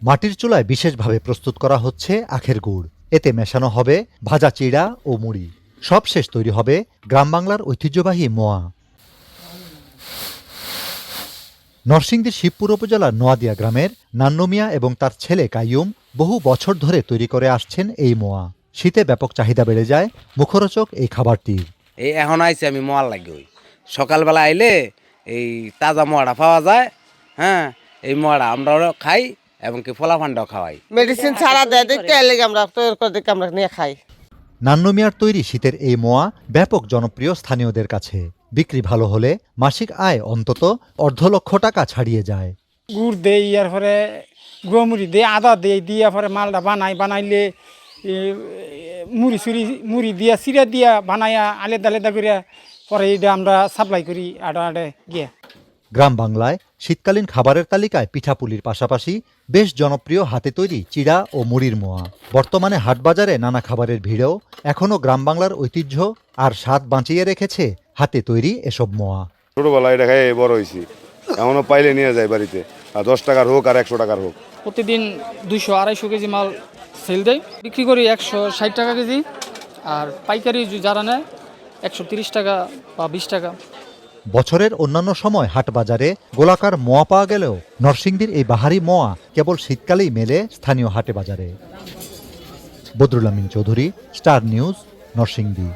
মাটির চুলায় বিশেষভাবে প্রস্তুত করা হচ্ছে আখের গুড়। এতে মেশানো হবে ভাজা চিড়া ও মুড়ি। সবশেষ তৈরি হবে গ্রাম বাংলার ঐতিহ্যবাহী মোয়া। নরসিংদীর শিবপুর উপজেলার নোয়াদিয়া গ্রামের নান্নু মিয়া এবং তার ছেলে কাইয়ুম বহু বছর ধরে তৈরি করে আসছেন এই মোয়া। শীতে ব্যাপক চাহিদা বেড়ে যায় মুখরোচক এই খাবারটির। এই এখন আইছে আমি মোয়ার লাগে ওই সকালবেলা আইলে এই তাজা মোয়াটা পাওয়া যায়। হ্যাঁ, এই মোয়াটা আমরাও খাই এবং কি ফলাফান্ডাও খাওয়াই। মেডিসিন ছাড়া দেয় দেখতে এলে আমরা তৈরি করে দেখে আমরা নিয়ে খাই। নান্নু মিয়ার তৈরি শীতের এই মোয়া ব্যাপক জনপ্রিয় স্থানীয়দের কাছে। বিক্রি ভালো হলে মাসিক আয় অন্তত $250,000 ছাড়িয়ে যায়। গুড় দেই, ইয়ার পরে গুঁড়ি দেই, আদা দেই, দিয়া পরে মালটা বানাইলে মুড়ি দিয়া চিরা দিয়া বানাইয়া আলাদা আলাদা করিয়া পরে এটা আমরা সাপ্লাই করি আড়ে গিয়া। গ্রাম বাংলায় শীতকালীন খাবারের তালিকায় পিঠাপুলির পাশাপাশি বেশ জনপ্রিয় হাতে তৈরি চিড়া ও মুড়ির মোয়া। বর্তমানে হাটবাজারে নানা খাবারের ভিড়েও এখনও গ্রাম বাংলার ঐতিহ্য আর স্বাদ বাঁচিয়ে রেখেছে হাতে তৈরি এসব মোয়া। ছোটবেলায় এটা খাই বড় হয়েছি, এমনও পাইলে নিয়ে যায় বাড়িতে, আর 10 টাকার হোক আর 100 টাকার হোক। প্রতিদিন 200-250 কেজি মাল সেল দেয়, বিক্রি করি 160 টাকা কেজি, আর পাইকারি যারা নেয় 130 টাকা বা 20 টাকা। বছরের অন্যান্য সময় হাটবাজারে গোলাকার মোয়া পাওয়া গেলেও নরসিংদীর এই বাহারি মোয়া কেবল শীতকালেই মেলে স্থানীয় হাটে বাজারে। বদরুল আমিন চৌধুরী, স্টার নিউজ, নরসিংদী।